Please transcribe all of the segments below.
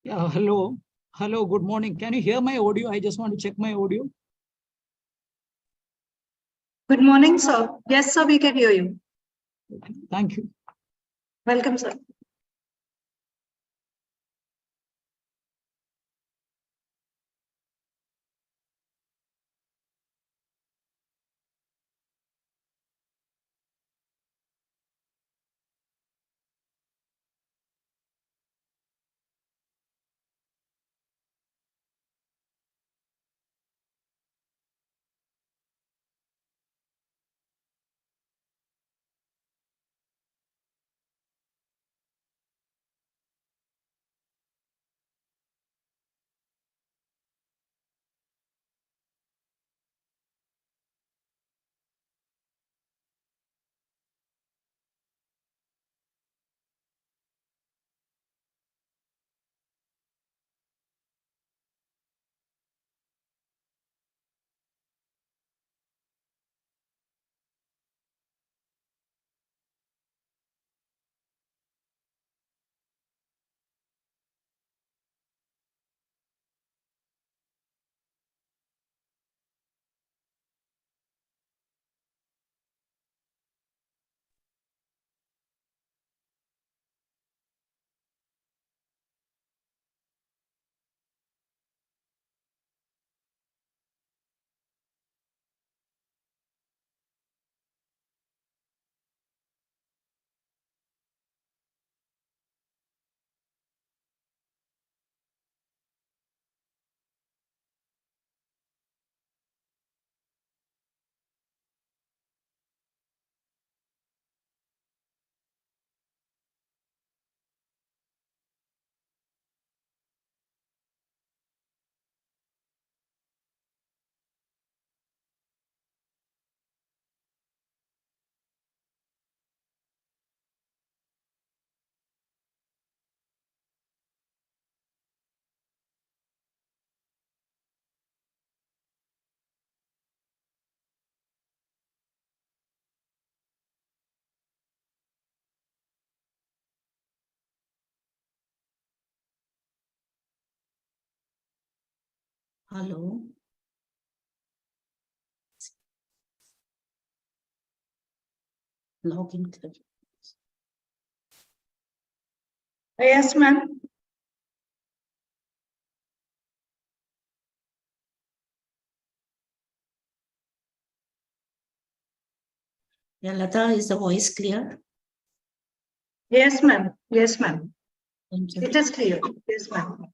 Yeah, hello. Hello, good morning. Can you hear my audio? I just want to check my audio. Good morning, sir. Yes, sir, we can hear you. Okay, thank you. Welcome, sir. Hello. Login कर. Yes, ma'am. Yeah, Lata, is the voice clear? Yes, ma'am. Yes, ma'am. Thank you. It is clear. Yes, ma'am.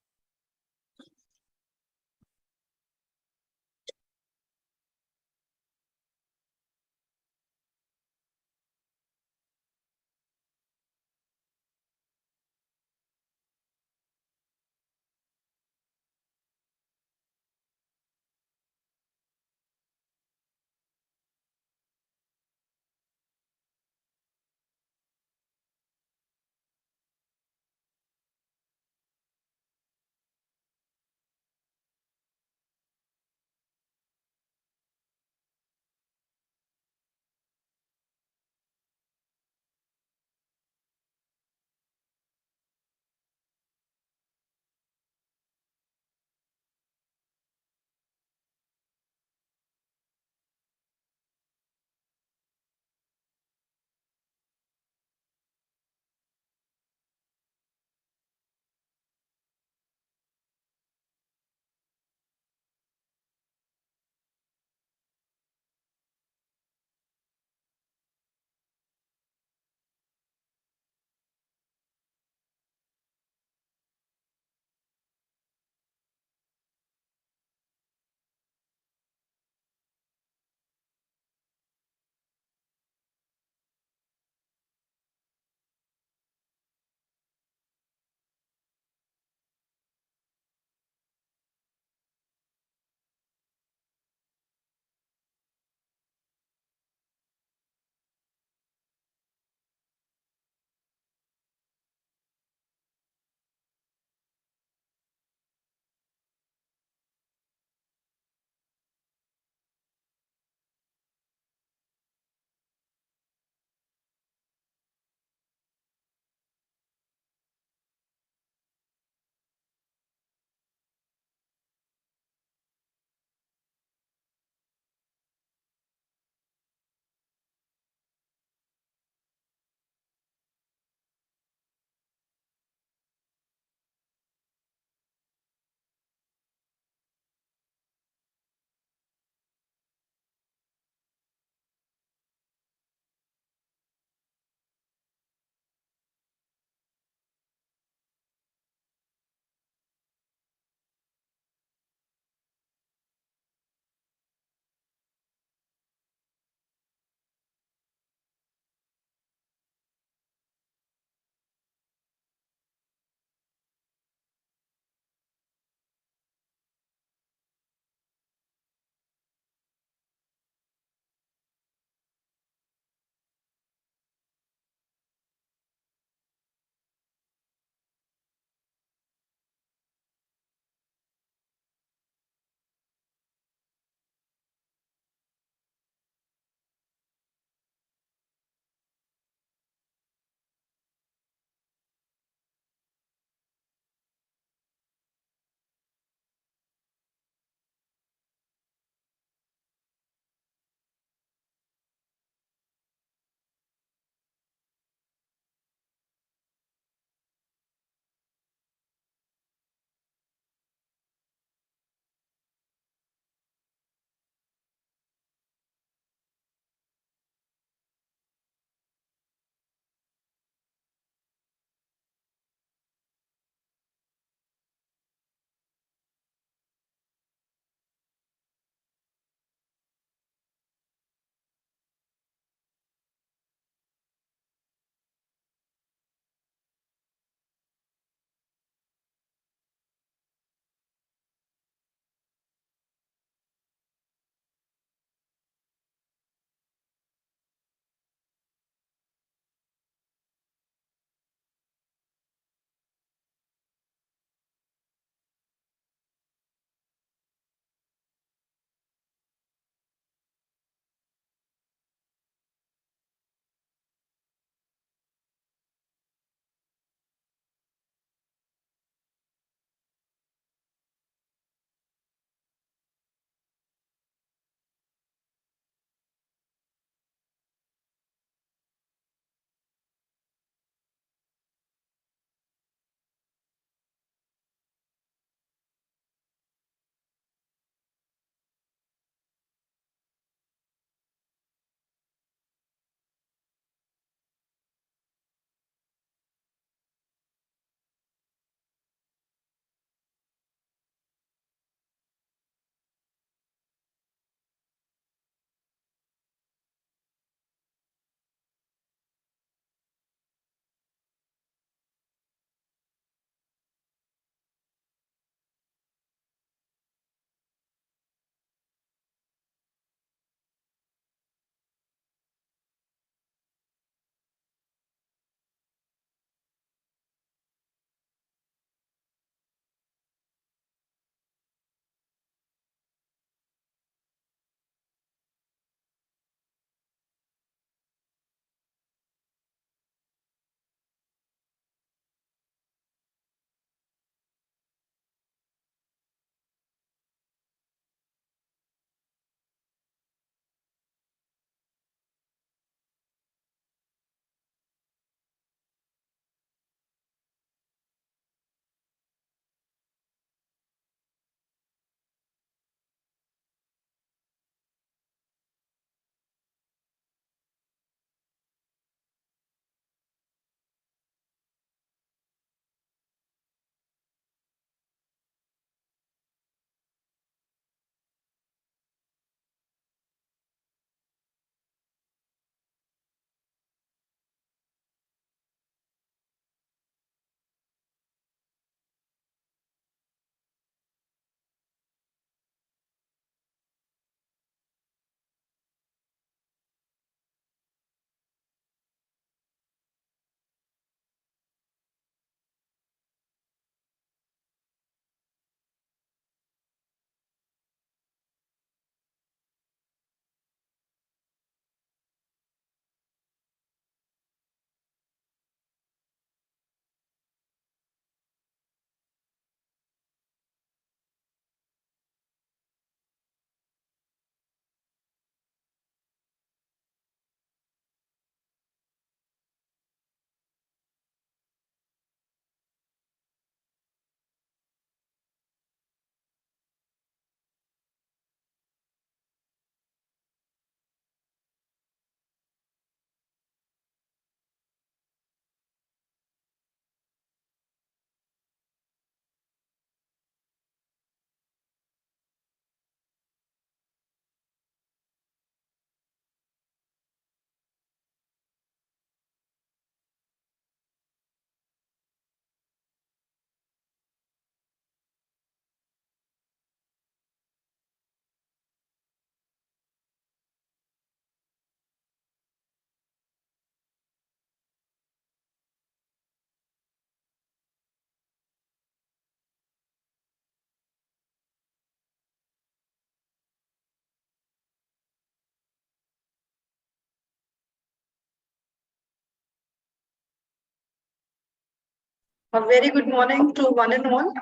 A very good morning to one and all.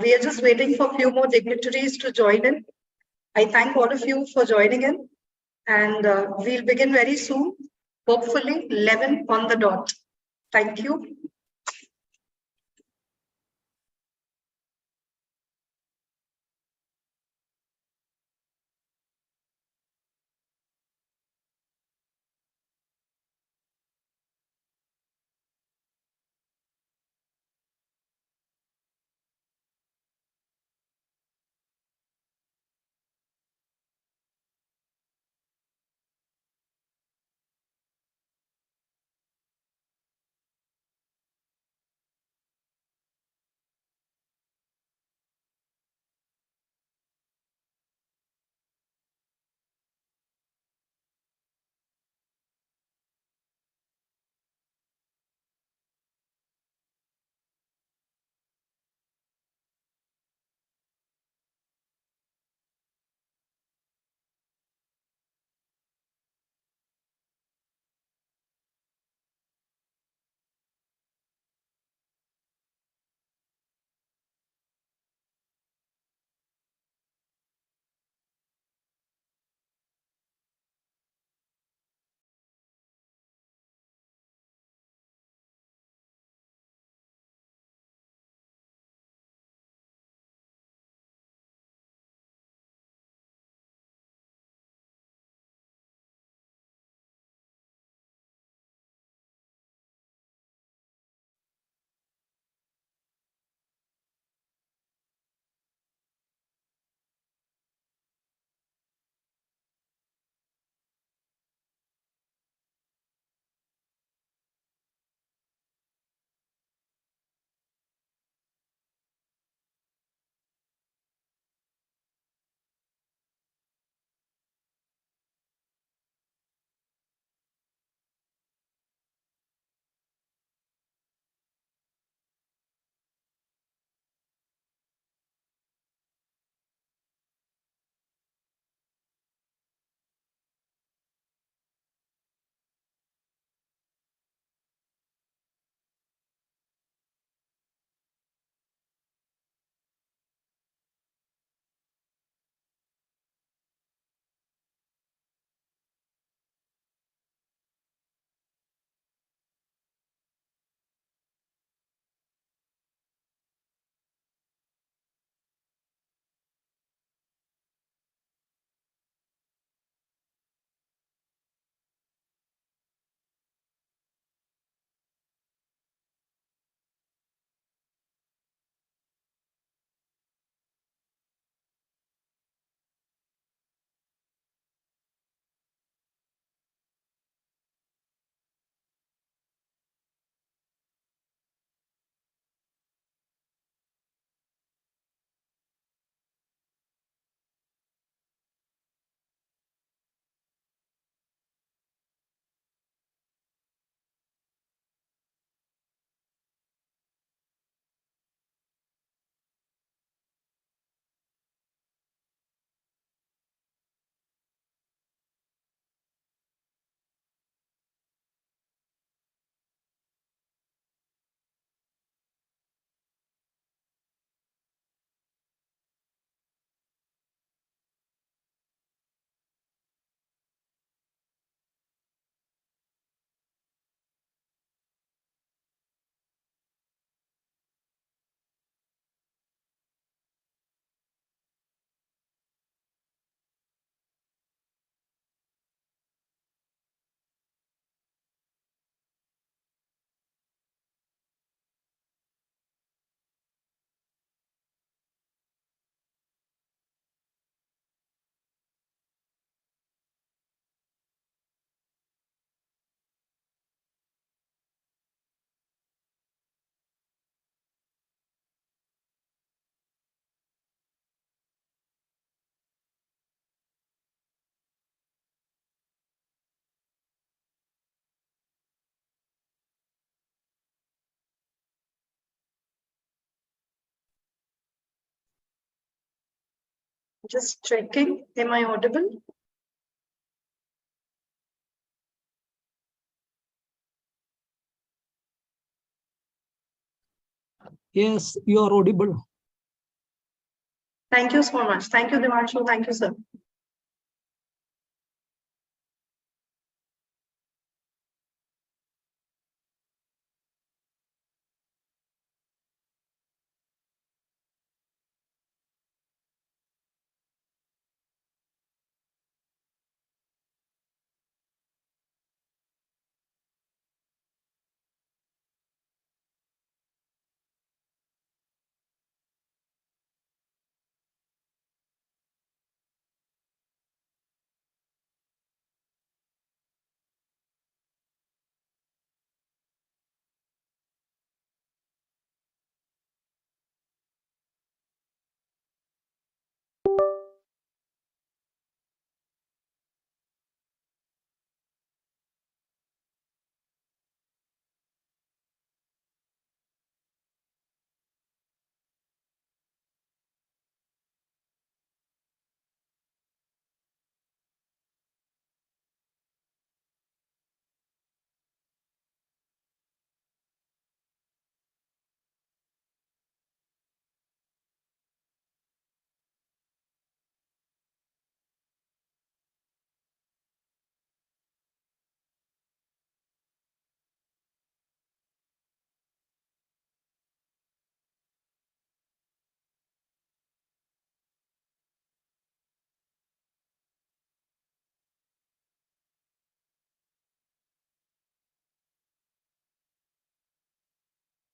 We are just waiting for a few more dignitaries to join in. I thank all of you for joining in, and we'll begin very soon, hopefully 11 on the dot. Thank you. Just checking. Am I audible? Yes, you are audible. Thank you so much. Thank you, Devanshu. Thank you, sir.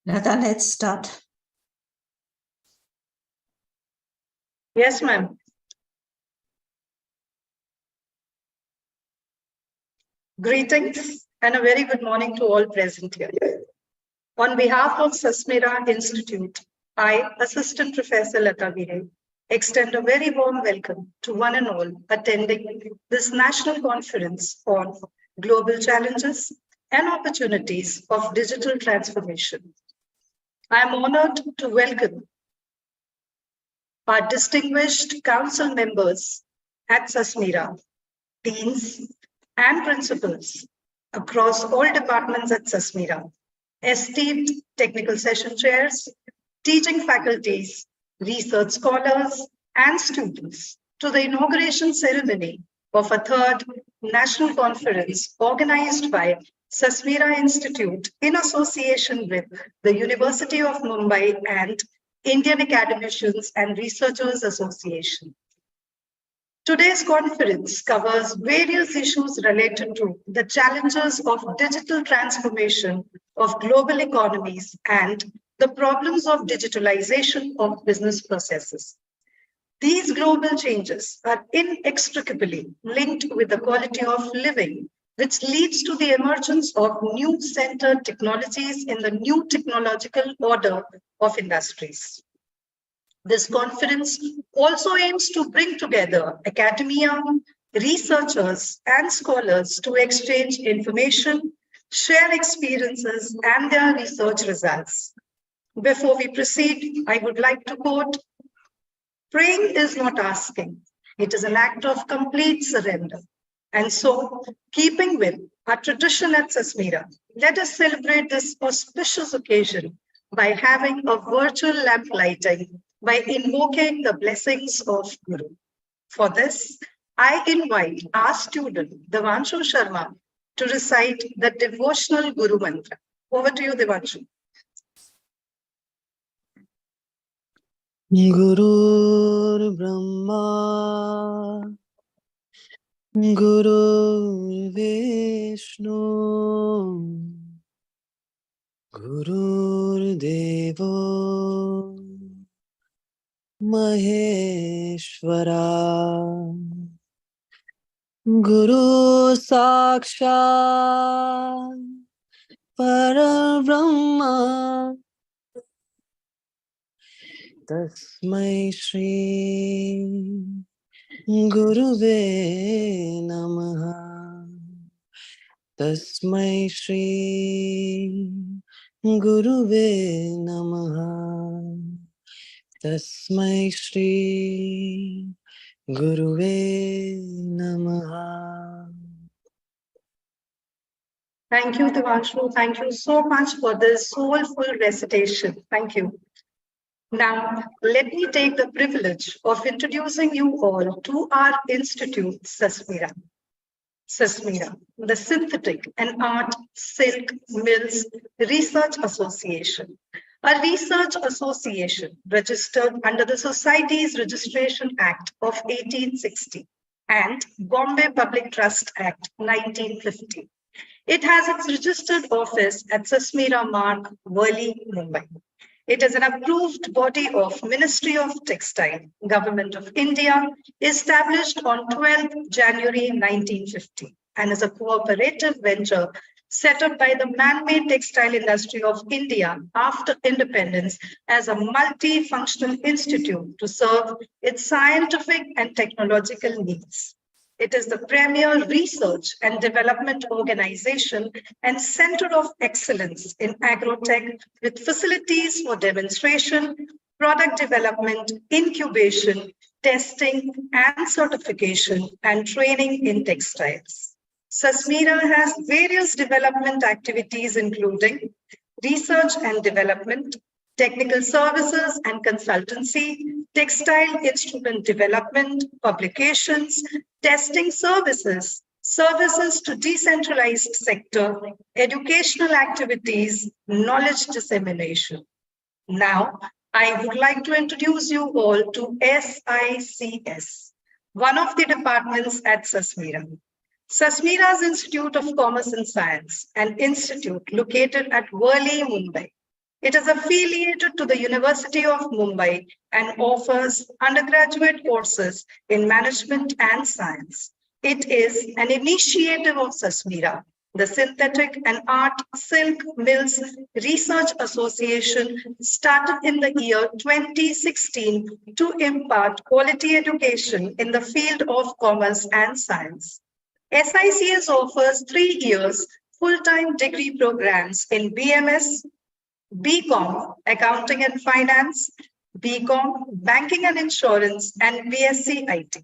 Lata, let's start. Yes, ma'am. Greetings and a very good morning to all present here. On behalf of Sasmira Institute, I, Assistant Professor Lata Vire, extend a very warm welcome to one and all attending this national conference on global challenges and opportunities of digital transformation. I am honored to welcome our distinguished council members at Sasmira, deans and principals across all departments at Sasmira, esteemed technical session chairs, teaching faculties, research scholars, and students to the inauguration ceremony of a third national conference organized by Sasmira Institute in association with the University of Mumbai and Indian Academicians and Researchers Association. Today's conference covers various issues related to the challenges of digital transformation of global economies and the problems of digitalization of business processes. These global changes are inextricably linked with the quality of living, which leads to the emergence of new centered technologies in the new technological order of industries. This conference also aims to bring together academia, researchers, and scholars to exchange information, share experiences, and their research results. Before we proceed, I would like to quote, "Praying is not asking, it is an act of complete surrender." And so, keeping with our tradition at Sasmira, let us celebrate this auspicious occasion by having a virtual lamp lighting, by invoking the blessings of Guru. For this, I invite our student, Devanshu Sharma, to recite the devotional Guru Mantra. Over to you, Devanshu. Gurur Brahma, Gurur Vishnu, Gurur Devo, Maheshwara, Guru Sakshat, Parabrahma, Tasmai Shri Guruve Namaha. Tasmai Shri Guruve Namaha. Tasmai Shri Guruve Namaha. Thank you, Devanshu. Thank you so much for this soulful recitation. Thank you. Now, let me take the privilege of introducing you all to our institute, SASMIRA. SASMIRA, the Synthetic and Art Silk Mills Research Association, a research association registered under the Societies Registration Act of 1860 and Bombay Public Trust Act 1950. It has its registered office at SASMIRA Marg, Worli, Mumbai. It is an approved body of Ministry of Textile, Government of India, established on 12th January 1950, and is a cooperative venture set up by the man-made textile industry of India after independence as a multifunctional institute to serve its scientific and technological needs. It is the premier research and development organization and center of excellence in agrotech with facilities for demonstration, product development, incubation, testing, and certification and training in textiles. SASMIRA has various development activities including research and development, technical services and consultancy, textile instrument development, publications, testing services, services to decentralized sector, educational activities, knowledge dissemination. Now, I would like to introduce you all to SICS, one of the departments at SASMIRA. SASMIRA's Institute of Commerce and Science, an institute located at Worli, Mumbai. It is affiliated to the University of Mumbai and offers undergraduate courses in management and science. It is an initiative of SASMIRA, the Synthetic and Art Silk Mills Research Association, started in the year 2016 to impart quality education in the field of commerce and science. SICS offers 3 years full-time degree programs in BMS, BCom, Accounting and Finance, BCom, Banking and Insurance, and BSc IT.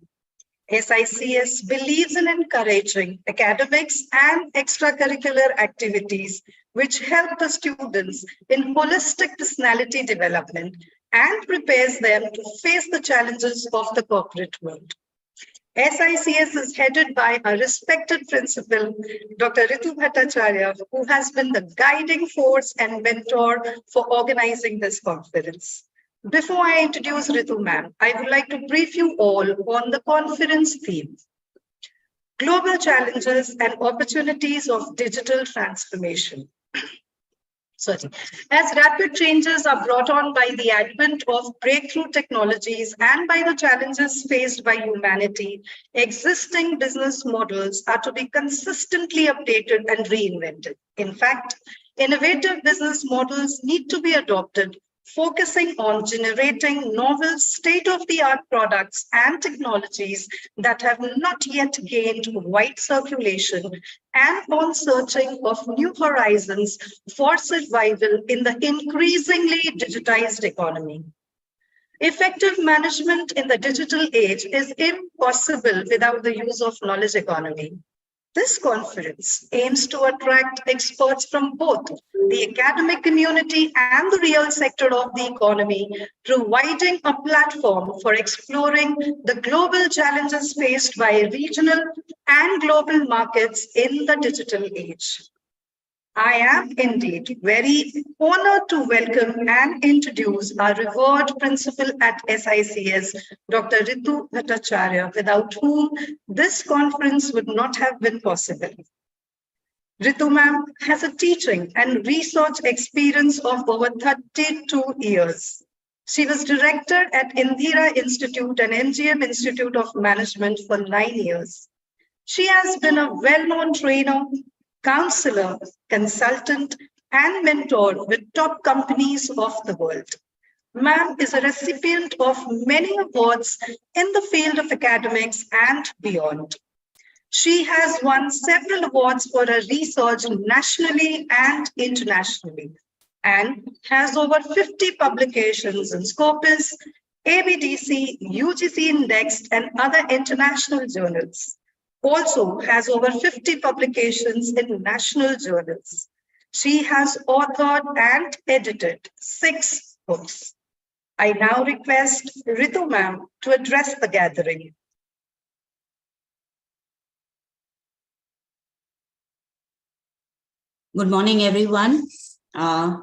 SICS believes in encouraging academics and extracurricular activities which help the students in holistic personality development and prepares them to face the challenges of the corporate world. SICS is headed by a respected principal, Dr. Ritu Bhattacharya, who has been the guiding force and mentor for organizing this conference. Before I introduce Ritu ma'am, I would like to brief you all on the conference theme: Global Challenges and Opportunities of Digital Transformation. As rapid changes are brought on by the advent of breakthrough technologies and by the challenges faced by humanity, existing business models are to be consistently updated and reinvented. In fact, innovative business models need to be adopted, focusing on generating novel state-of-the-art products and technologies that have not yet gained wide circulation, and on searching of new horizons for survival in the increasingly digitized economy. Effective management in the digital age is impossible without the use of knowledge economy. This conference aims to attract experts from both the academic community and the real sector of the economy, providing a platform for exploring the global challenges faced by regional and global markets in the digital age. I am indeed very honored to welcome and introduce our revered principal at SICS, Dr. Ritu Bhattacharya, without whom this conference would not have been possible. Ritu ma'am has a teaching and research experience of over 32 years. She was director at Indira Institute and MGM Institute of Management for 9 years. She has been a well-known trainer, counselor, consultant, and mentor with top companies of the world. Ma'am is a recipient of many awards in the field of academics and beyond. She has won several awards for her research nationally and internationally, and has over 50 publications in Scopus, ABDC, UGC Indexed, and other international journals. Also has over 50 publications in national journals. She has authored and edited 6 books. I now request Ritu ma'am to address the gathering. Good morning, everyone. A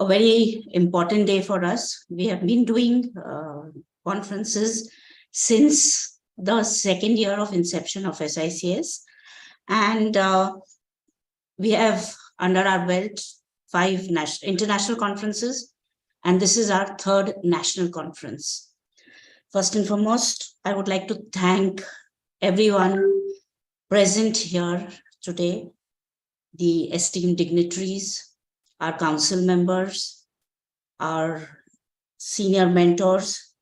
very important day for us. We have been doing conferences since the second year of inception of SICS. And we have under our belt 5 international conferences, and this is our 3rd national conference. First and foremost, I would like to thank everyone present here today, the esteemed dignitaries, our council members, our senior mentors,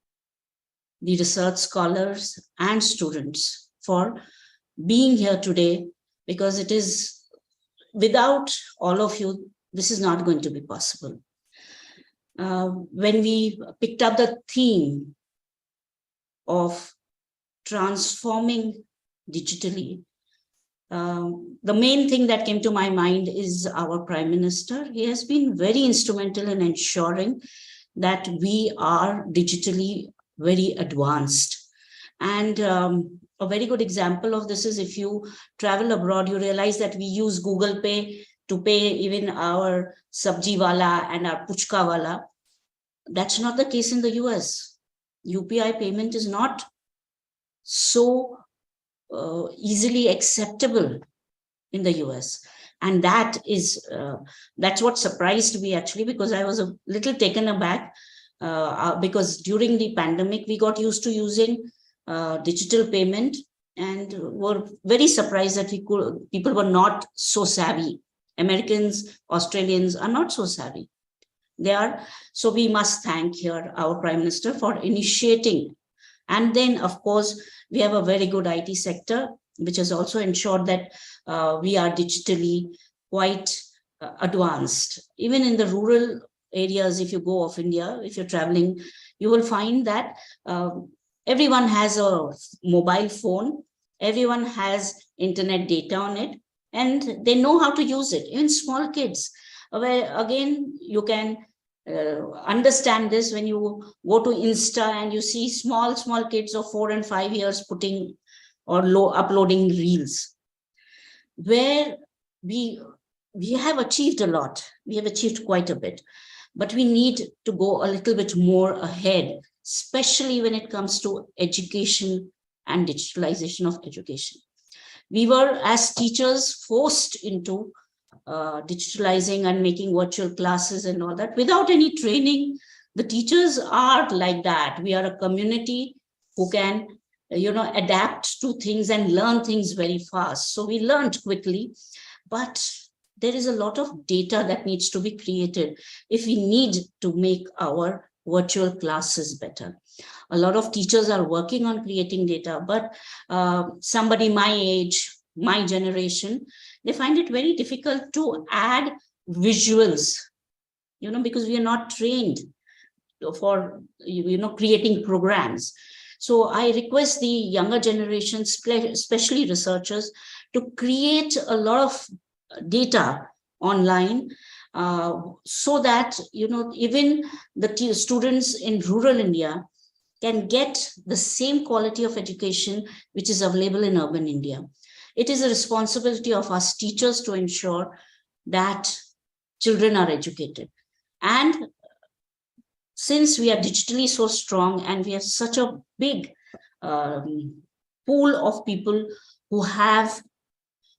the research scholars and students for being here today, because it is without all of you, this is not going to be possible. When we picked up the theme of transforming digitally, the main thing that came to my mind is our Prime Minister. He has been very instrumental in ensuring that we are digitally very advanced. And a very good example of this is if you travel abroad, you realize that we use Google Pay to pay even our sabji wala and our puchka wala. That's not the case in the US. UPI payment is not so easily acceptable in the US. And that is, that's what surprised me actually, because I was a little taken aback because during the pandemic, we got used to using digital payment and were very surprised that people were not so savvy. Americans, Australians are not so savvy. They are. So we must thank here our Prime Minister for initiating. And then, of course, we have a very good IT sector, which has also ensured that we are digitally quite advanced. Even in the rural areas, if you go of India, if you're traveling, you will find that everyone has a mobile phone, everyone has internet data on it, and they know how to use it. Even small kids, where again, you can understand this when you go to Insta and you see small kids of 4 and 5 years putting or uploading reels, where we have achieved a lot. We have achieved quite a bit, but we need to go a little bit more ahead, especially when it comes to education and digitalization of education. We were, as teachers, forced into digitalizing and making virtual classes and all that without any training. The teachers are like that. We are a community who can, adapt to things and learn things very fast. So we learned quickly, but there is a lot of data that needs to be created if we need to make our virtual classes better. A lot of teachers are working on creating data, but somebody my age, my generation, they find it very difficult to add visuals, because we are not trained for, creating programs. So I request the younger generation, especially researchers, to create a lot of data online so that, even the students in rural India can get the same quality of education which is available in urban India. It is a responsibility of us teachers to ensure that children are educated. And since we are digitally so strong and we have such a big pool of people who have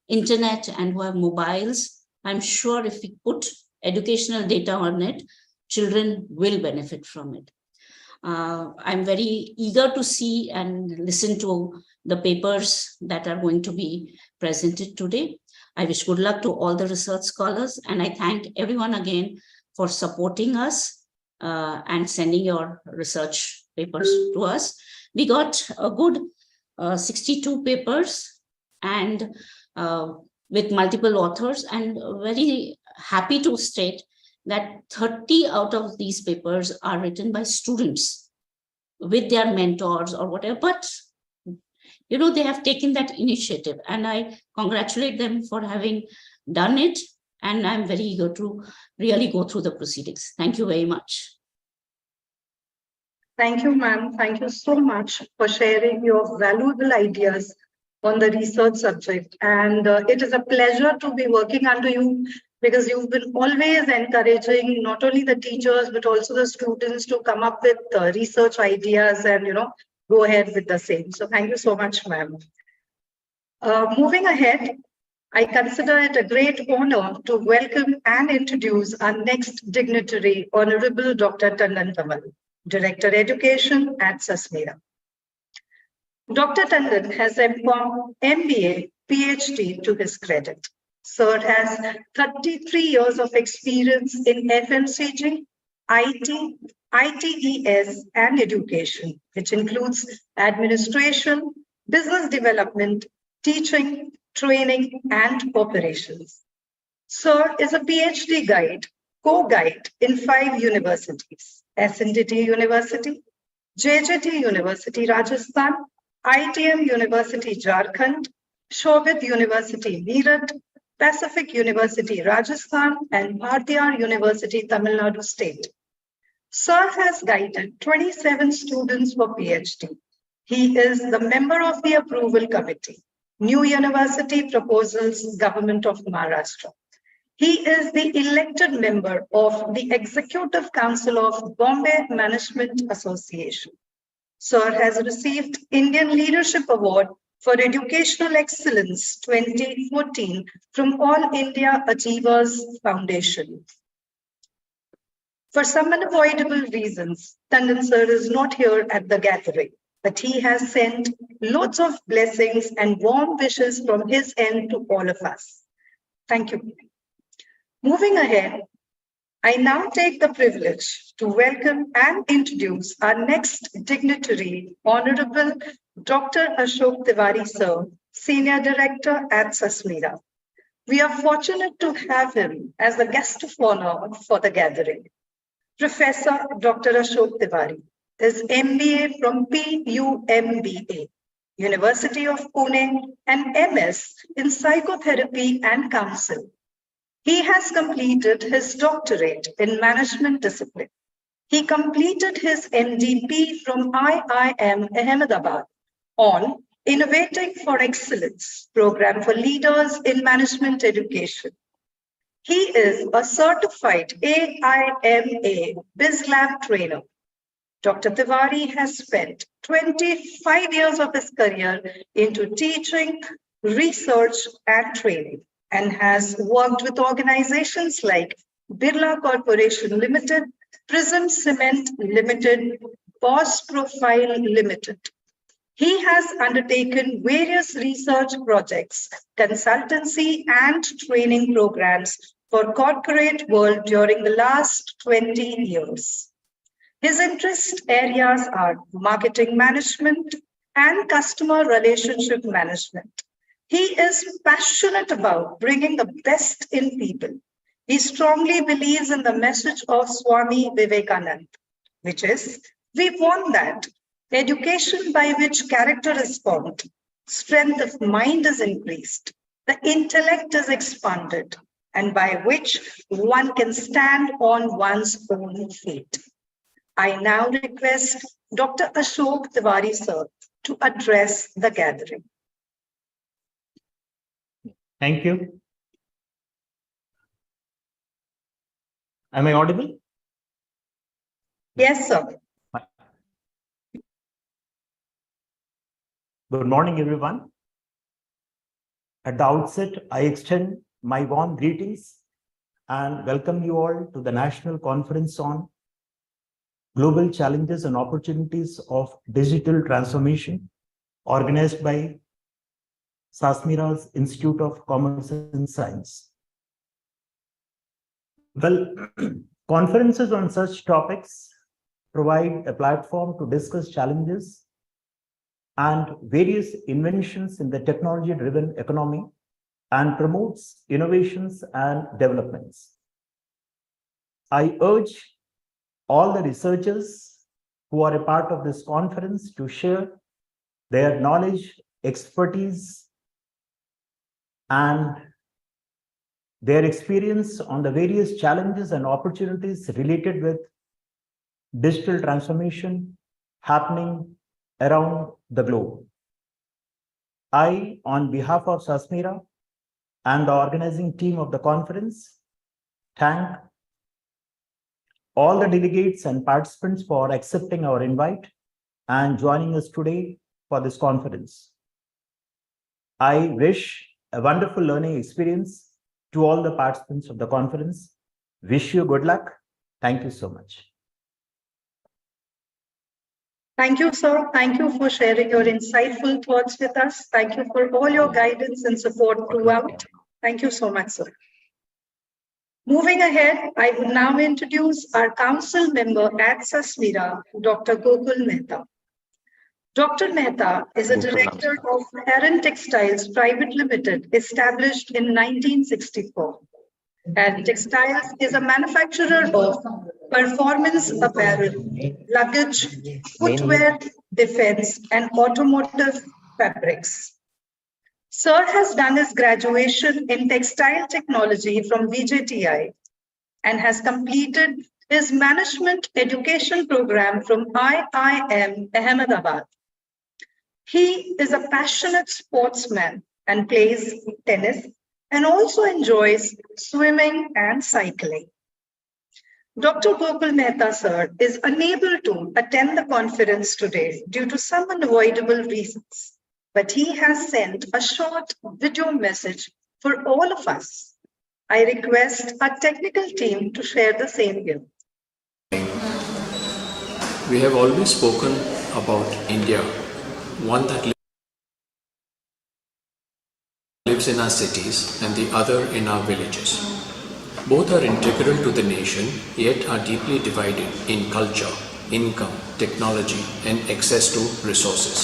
internet and who have mobiles, I'm sure if we put educational data on it, children will benefit from it. I'm very eager to see and listen to the papers that are going to be presented today. I wish good luck to all the research scholars, and I thank everyone again for supporting us and sending your research papers to us. We got a good 62 papers and with multiple authors, and very happy to state that 30 out of these papers are written by students with their mentors or whatever, but they have taken that initiative, and I congratulate them for having done it, and I'm very eager to really go through the proceedings. Thank you very much. Thank you, ma'am. Thank you so much for sharing your valuable ideas on the research subject. And it is a pleasure to be working under you because you've been always encouraging not only the teachers, but also the students to come up with research ideas and, go ahead with the same. So thank you so much, ma'am. Moving ahead, I consider it a great honor to welcome and introduce our next dignitary, Honorable Dr. Tandon Kamal, Director Education at Sasmira. Dr. Tandon has MBA, PhD to his credit. Sir has 33 years of experience in FMCG, IT, ITES, and education, which includes administration, business development, teaching, training, and operations. Sir is a PhD guide, co-guide in 5 universities: SNDT University, JJT University, Rajasthan, ITM University, Jharkhand, Shobit University, Meerut, Pacific University, Rajasthan, and Bhartiyar University, Tamil Nadu State. Sir has guided 27 students for PhD. He is the member of the approval committee, New University Proposals, Government of Maharashtra. He is the elected member of the Executive Council of Bombay Management Association. Sir has received Indian Leadership Award for Educational Excellence 2014 from All India Achievers Foundation. For some unavoidable reasons, Tandon sir is not here at the gathering, but he has sent loads of blessings and warm wishes from his end to all of us. Thank you. Moving ahead, I now take the privilege to welcome and introduce our next dignitary, Honorable Dr. Ashok Tiwari sir, Senior Director at Sasmira. We are fortunate to have him as the guest of honor for the gathering. Professor Dr. Ashok Tiwari is MBA from PUMBA, University of Pune, and MS in Psychotherapy and Counsel. He has completed his doctorate in management discipline. He completed his MDP from IIM Ahmedabad on Innovating for Excellence program for leaders in management education. He is a certified AIMA BizLab trainer. Dr. Tiwari has spent 25 years of his career into teaching, research, and training, and has worked with organizations like Birla Corporation Limited, Prism Cement Limited, Boss Profile Limited. He has undertaken various research projects, consultancy, and training programs for corporate world during the last 20 years. His interest areas are marketing management and customer relationship management. He is passionate about bringing the best in people. He strongly believes in the message of Swami Vivekananda, which is, we want that education by which character is formed, strength of mind is increased, the intellect is expanded, and by which one can stand on one's own feet. I now request Dr. Ashok Tiwari sir to address the gathering. Thank you. Am I audible? Yes, sir. Good morning, everyone. At the outset, I extend my warm greetings and welcome you all to the National Conference on Global Challenges and Opportunities of Digital Transformation, organized by Sasmira's Institute of Commerce and Science. Well, conferences on such topics provide a platform to discuss challenges and various inventions in the technology-driven economy and promotes innovations and developments. I urge all the researchers who are a part of this conference to share their knowledge, expertise, and their experience on the various challenges and opportunities related with digital transformation happening around the globe. I, on behalf of Sasmira and the organizing team of the conference, thank all the delegates and participants for accepting our invite and joining us today for this conference. I wish a wonderful learning experience to all the participants of the conference. Wish you good luck. Thank you so much. Thank you, sir. Thank you for sharing your insightful thoughts with us. Thank you for all your guidance and support throughout. Thank you so much, sir. Moving ahead, I will now introduce our council member at Sasmira, Dr. Gokul Mehta. Dr. Mehta is a director of Heron Textiles Private Limited, established in 1964. Heron Textiles is a manufacturer of performance apparel, luggage, footwear, defense, and automotive fabrics. Sir has done his graduation in textile technology from VJTI and has completed his management education program from IIM Ahmedabad. He is a passionate sportsman and plays tennis and also enjoys swimming and cycling. Dr. Gokul Mehta, sir, is unable to attend the conference today due to some unavoidable reasons, but he has sent a short video message for all of us. I request our technical team to share the same here. We have always spoken about India, one that lives in our cities and the other in our villages. Both are integral to the nation, yet are deeply divided in culture, income, technology, and access to resources.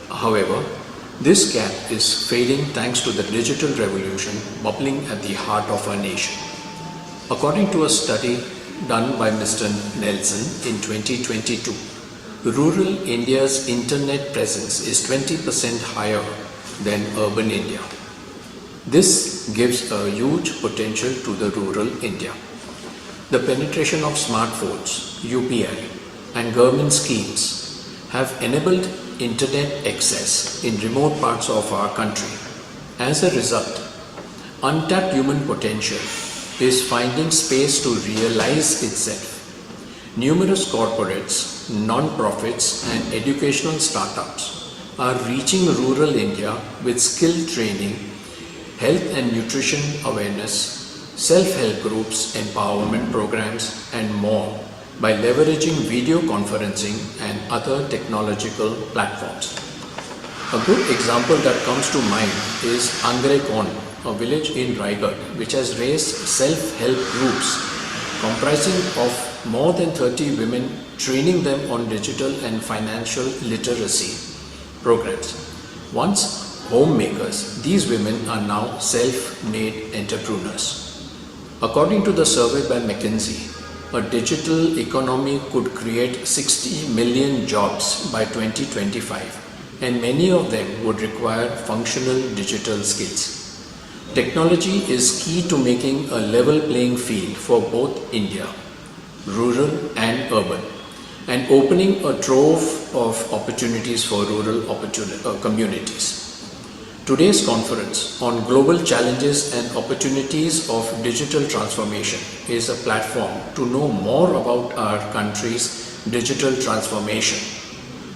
However, this gap is fading thanks to the digital revolution bubbling at the heart of our nation. According to a study done by Mr. Nelson in 2022, rural India's internet presence is 20% higher than urban India. This gives a huge potential to the rural India. The penetration of smartphones, UPI, and government schemes have enabled internet access in remote parts of our country. As a result, untapped human potential is finding space to realize itself. Numerous corporates, non-profits, and educational startups are reaching rural India with skill training, health and nutrition awareness, self-help groups, empowerment programs, and more by leveraging video conferencing and other technological platforms. A good example that comes to mind is Angrekon, a village in Raigad, which has raised self-help groups comprising of more than 30 women, training them on digital and financial literacy programs. Once homemakers, these women are now self-made entrepreneurs. According to the survey by McKinsey, a digital economy could create 60 million jobs by 2025, and many of them would require functional digital skills. Technology is key to making a level playing field for both India, rural and urban, and opening a trove of opportunities for rural communities. Today's conference on global challenges and opportunities of digital transformation is a platform to know more about our country's digital transformation.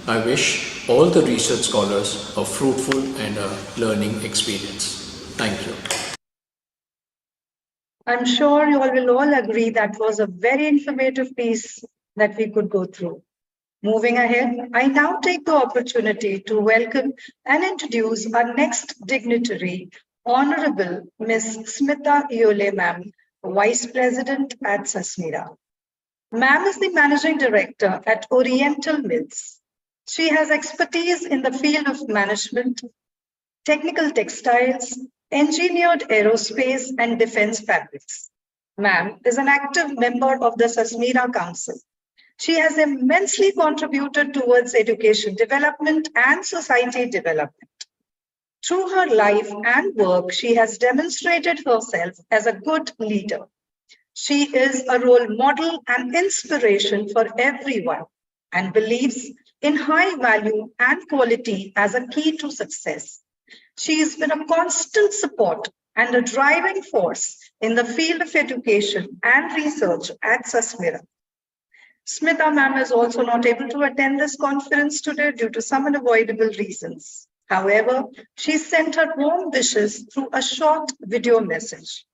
I wish all the research scholars a fruitful and a learning experience. Thank you. I'm sure you all will all agree that was a very informative piece that we could go through. Moving ahead, I now take the opportunity to welcome and introduce our next dignitary, Honorable Ms. Smita Iole Ma'am, Vice President at Sasmira. Ma'am is the Managing Director at Oriental Mills. She has expertise in the field of management, technical textiles, engineered aerospace, and defense fabrics. Ma'am is an active member of the Sasmira Council. She has immensely contributed towards education development and society development. Through her life and work, she has demonstrated herself as a good leader. She is a role model and inspiration for everyone. and believes in high value and quality as a key to success. She has been a constant support and a driving force in the field of education and research at Sasmira. Smita ma'am is also not able to attend this conference today due to some unavoidable reasons. However, she sent her warm wishes through a short video message.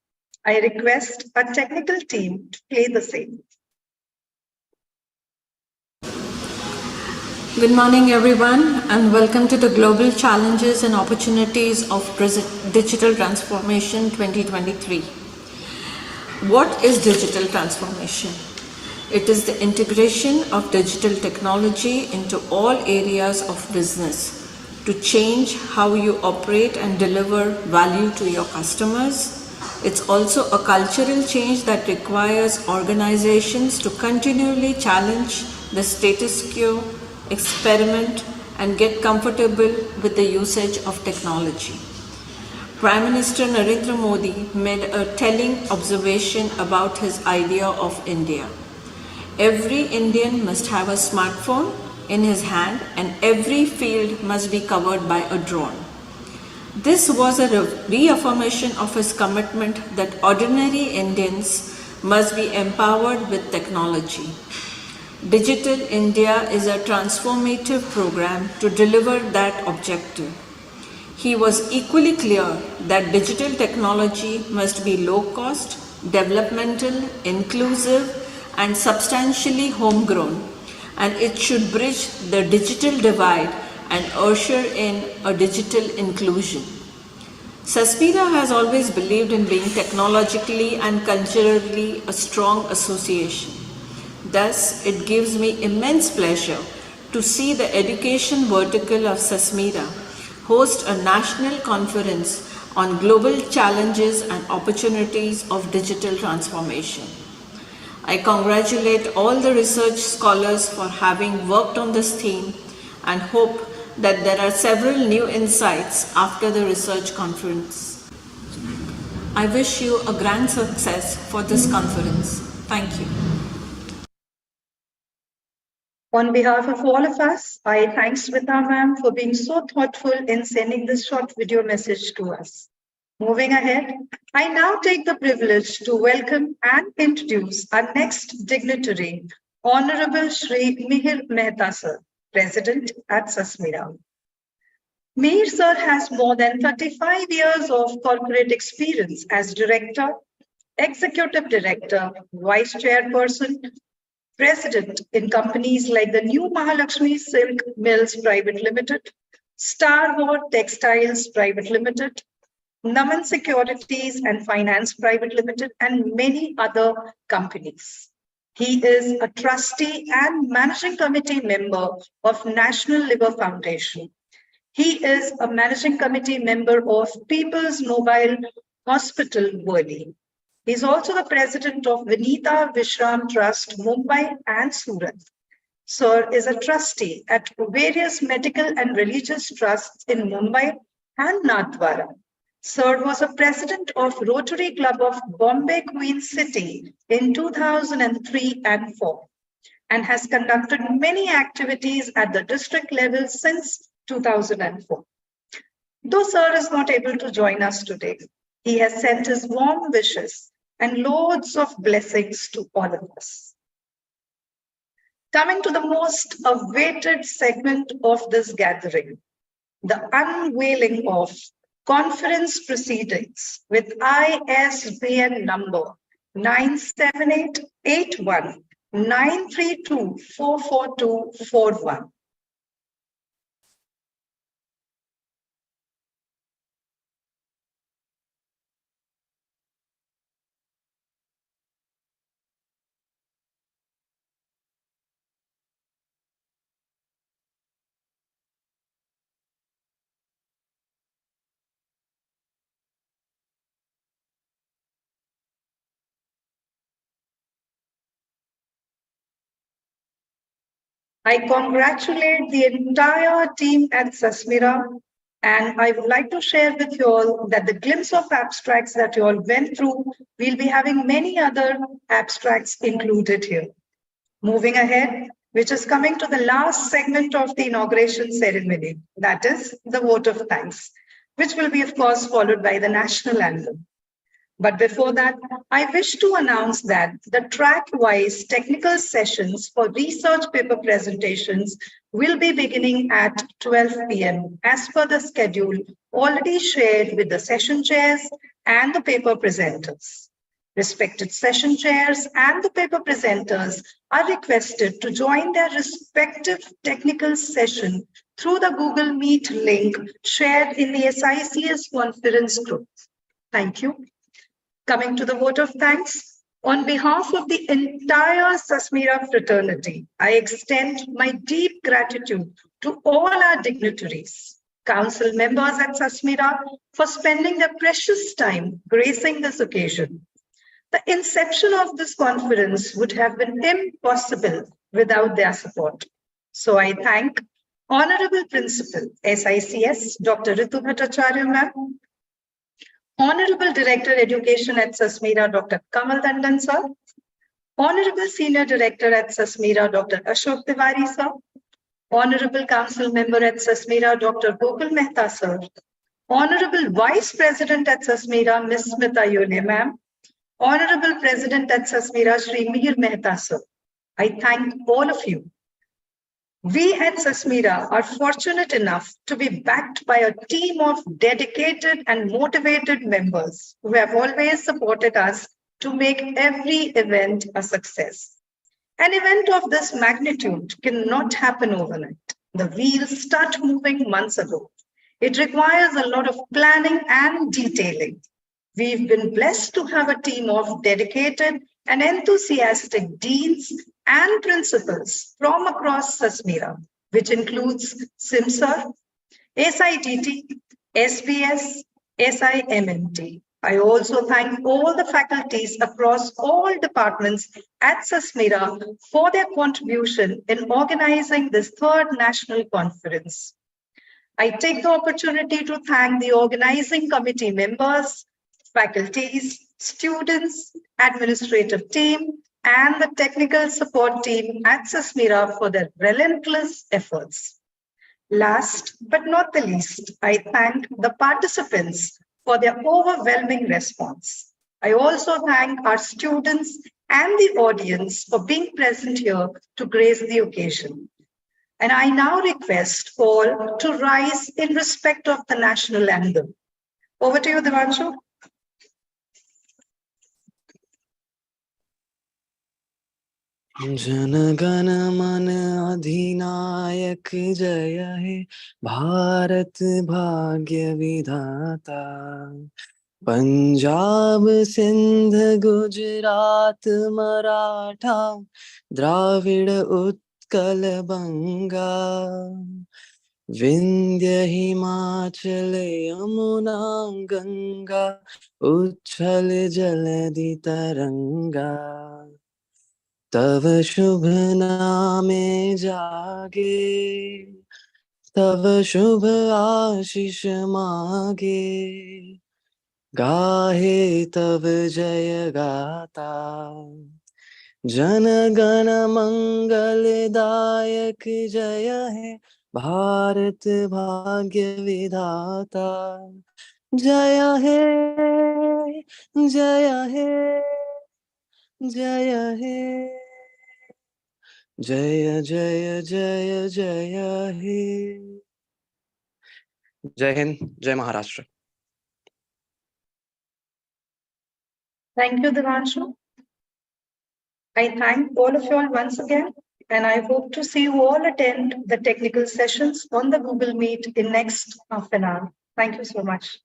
I request our technical team to play the same. Good morning, everyone, and welcome to the Global Challenges and Opportunities of Digital Transformation 2023. What is digital transformation? It is the integration of digital technology into all areas of business to change how you operate and deliver value to your customers. It's also a cultural change that requires organizations to continually challenge the status quo, experiment, and get comfortable with the usage of technology. Prime Minister Narendra Modi made a telling observation about his idea of India. Every Indian must have a smartphone in his hand and every field must be covered by a drone. This was a reaffirmation of his commitment that ordinary Indians must be empowered with technology. Digital India is a transformative program to deliver that objective. He was equally clear that digital technology must be low cost, developmental, inclusive, and substantially homegrown, and it should bridge the digital divide and usher in a digital inclusion. Sasmira has always believed in being technologically and culturally a strong association. Thus, it gives me immense pleasure to see the education vertical of Sasmira host a national conference on global challenges and opportunities of digital transformation. I congratulate all the research scholars for having worked on this theme and hope that there are several new insights after the research conference. I wish you a grand success for this conference. Thank you. On behalf of all of us, I thank Smita ma'am for being so thoughtful in sending this short video message to us. Moving ahead, I now take the privilege to welcome and introduce our next dignitary, Honorable Shri Mihir Mehta sir, President at Sasmira. Mihir sir has more than 35 years of corporate experience as Director, Executive Director, Vice Chairperson, President in companies like the New Mahalakshmi Silk Mills Private Limited, Star Wars Textiles Private Limited, Naman Securities and Finance Private Limited, and many other companies. He is a trustee and managing committee member of National Liver Foundation. He is a managing committee member of People's Mobile Hospital, Worli. He is also the president of Vinita Vishram Trust, Mumbai and Surat. Sir is a trustee at various medical and religious trusts in Mumbai and Nathdwara. Sir was a president of Rotary Club of Bombay Queen City in 2003 and 4 and has conducted many activities at the district level since 2004. Though Sir is not able to join us today, he has sent his warm wishes and loads of blessings to all of us. Coming to the most awaited segment of this gathering, the unveiling of conference proceedings with ISBN number 97819324441. I congratulate the entire team at Sasmira, and I would like to share with you all that the glimpse of abstracts that you all went through, we'll be having many other abstracts included here. Moving ahead, which is coming to the last segment of the inauguration ceremony, that is the vote of thanks, which will be, of course, followed by the national anthem. But before that, I wish to announce that the track-wise technical sessions for research paper presentations will be beginning at 12 p.m. as per the schedule already shared with the session chairs and the paper presenters. Respected session chairs and the paper presenters are requested to join their respective technical session through the Google Meet link shared in the SICS conference group. Thank you. Coming to the vote of thanks, on behalf of the entire Sasmira fraternity, I extend my deep gratitude to all our dignitaries, council members at Sasmira for spending their precious time gracing this occasion. The inception of this conference would have been impossible without their support. So I thank Honorable Principal, SICS, Dr. Ritu Bhattacharya ma'am, Honorable Director Education at Sasmira, Dr. Kamal Dandan sir, Honorable Senior Director at Sasmira, Dr. Ashok Tiwari sir, Honorable Council Member at Sasmira, Dr. Gokul Mehta sir, Honorable Vice President at Sasmira, Ms. Smita Yone ma'am, Honorable President at Sasmira, Shri Mir Mehta sir. I thank all of you. We at Sasmira are fortunate enough to be backed by a team of dedicated and motivated members who have always supported us to make every event a success. An event of this magnitude cannot happen overnight. The wheels start moving months ago. It requires a lot of planning and detailing. We've been blessed to have a team of dedicated and enthusiastic deans and principals from across Sasmira, which includes SIMSR, SITT, SBS, SIMMT. I also thank all the faculties across all departments at Sasmira for their contribution in organizing this third national conference. I take the opportunity to thank the organizing committee members, faculties, students, administrative team, and the technical support team at Sasmira for their relentless efforts. Last but not the least, I thank the participants for their overwhelming response. I also thank our students and the audience for being present here to grace the occasion. And I now request all to rise in respect of the national anthem. Over to you, Devanshu. Jana Gana मन अधिनायक जय हे भारत भाग्य विधाता पंजाब सिंध गुजरात मराठा द्राविड़ उत्कल बंगा विंध्य हिमाचल यमुना गंगा उच्छल जलधि तरंगा तव शुभ नामे जागे तव शुभ आशीष मागे गाहे तव जय गाता जन गण मंगल दायक जय हे भारत भाग्य विधाता जय हे जय हे जय हे जय जय जय जय हे जय हिंद जय Maharashtra Thank you, Devanshu. I thank all of you all once again, and I hope to see you all attend the technical sessions on the Google Meet in next half an hour. Thank you so much.